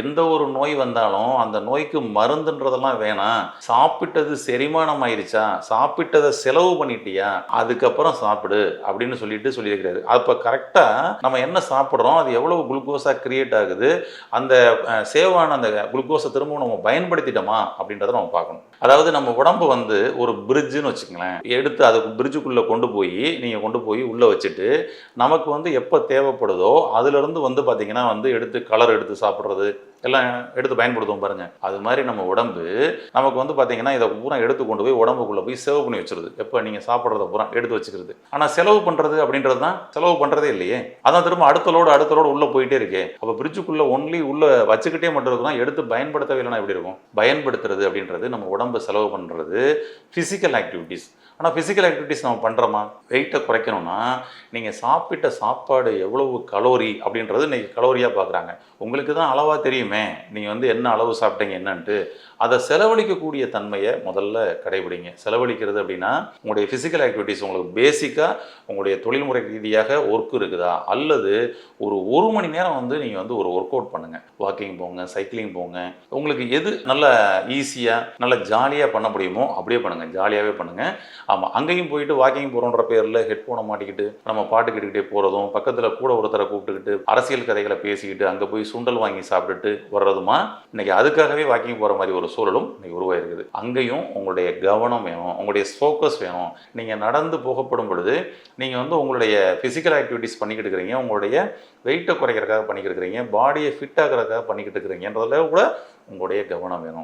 எந்த ஒரு நோய் வந்தாலும் அந்த நோய்க்கு மருந்துன்றதெல்லாம் வேணாம். சாப்பிட்டது செரிமானம் ஆயிருச்சா, சாப்பிட்டதை செலவு பண்ணிட்டியா, அதுக்கப்புறம் சாப்பிடு அப்படின்னு சொல்லியிருக்கிறாரு. அப்போ கரெக்டாக நம்ம என்ன சாப்பிட்றோம், அது எவ்வளவு குளுக்கோஸாக கிரியேட் ஆகுது, அந்த சேவ் ஆன அந்த குளுக்கோஸை திரும்பவும் நம்ம பயன்படுத்திட்டோமா அப்படின்றத நம்ம பார்க்கணும். அதாவது நம்ம உடம்பு வந்து ஒரு பிரிட்ஜுன்னு வச்சுக்கங்களேன். எடுத்து அதுக்கு பிரிட்ஜுக்குள்ளே கொண்டு போய் உள்ளே வச்சுட்டு நமக்கு வந்து எப்போ தேவைப்படுதோ அதுலேருந்து வந்து பார்த்தீங்கன்னா வந்து எடுத்து கலர் எடுத்து சாப்பிட்றது எல்லாம் எடுத்து பயன்படுத்துவோம் பாருங்க. அது மாதிரி நம்ம உடம்பு நமக்கு வந்து பார்த்தீங்கன்னா இதை பூரா எடுத்து கொண்டு போய் உடம்புக்குள்ளே போய் சேவ் பண்ணி வச்சிருது. எப்போ நீங்கள் சாப்பிட்றத பூரா எடுத்து வச்சுக்கிறது. ஆனால் செலவு பண்ணுறது அப்படின்றது தான் செலவு பண்ணுறதே இல்லையே. அதான் திரும்ப அடுத்த லோடு உள்ளே போயிட்டே இருக்கே. அப்போ பிரிட்ஜுக்குள்ளே ஒன்லி உள்ளே வச்சுக்கிட்டே மட்டும் இருக்குன்னா எடுத்து பயன்படுத்தவே இல்லைன்னா எப்படி இருக்கும்? பயன்படுத்துறது அப்படின்றது நம்ம உடம்பு செலவு பண்ணுறது ஃபிசிக்கல் ஆக்டிவிட்டீஸ். ஆனால் ஃபிசிக்கல் ஆக்டிவிட்டீஸ் நம்ம பண்ணுறோமா? வெயிட்டை குறைக்கணும்னா நீங்கள் சாப்பிட்ட சாப்பாடு எவ்வளவு கலோரி அப்படின்றது இன்றைக்கி கலோரியாக பார்க்குறாங்க. உங்களுக்கு தான் அளவாக தெரியுமே, நீங்கள் வந்து என்ன அளவு சாப்பிட்டீங்க என்னன்ட்டு. அதை செலவழிக்கக்கூடிய தன்மையை முதல்ல கடைபிடிங்க. செலவழிக்கிறது அப்படின்னா உங்களுடைய ஃபிசிக்கல் ஆக்டிவிட்டீஸ் உங்களுக்கு பேசிக்காக உங்களுடைய தொழில்முறை ரீதியாக ஒர்க் இருக்குதா, அல்லது ஒரு மணி நேரம் வந்து நீங்கள் வந்து ஒரு ஒர்க் அவுட் பண்ணுங்கள். வாக்கிங் போங்க, சைக்கிளிங் போங்க. உங்களுக்கு எது நல்ல ஈஸியாக நல்ல ஜாலியாக பண்ண முடியுமோ அப்படியே பண்ணுங்கள். ஜாலியாகவே பண்ணுங்கள். ஆமாம், அங்கேயும் போயிட்டு வாக்கிங் போகிறோன்ற பேரில் ஹெட்ஃபோனை மாட்டிக்கிட்டு நம்ம பாட்டு கேட்டுக்கிட்டே போகிறதும், பக்கத்தில் கூட ஒருத்தரை கூப்பிட்டுக்கிட்டு அரசியல் கதைகளை பேசிக்கிட்டு அங்கே போய் சுண்டல் வாங்கி சாப்பிட்டுட்டு வர்றதுமா இன்றைக்கி அதுக்காகவே வாக்கிங் போகிற மாதிரி ஒரு சூழலும் இன்றைக்கி உருவாயிருக்குது. அங்கேயும் உங்களுடைய கவனம் வேணும், உங்களுடைய ஃபோக்கஸ் வேணும். நீங்கள் நடந்து போகப்படும் பொழுது நீங்கள் வந்து உங்களுடைய ஃபிசிக்கல் ஆக்டிவிட்டீஸ் பண்ணிக்கிட்டு இருக்கிறீங்க, உங்களுடைய வெயிட்டை குறைக்கிறதுக்காக பண்ணிக்கிட்டு இருக்கிறீங்க, பாடியை ஃபிட் ஆகிறதுக்காக பண்ணிக்கிட்டு இருக்கிறீங்கன்றதில் கூட உங்களுடைய கவனம் வேணும்.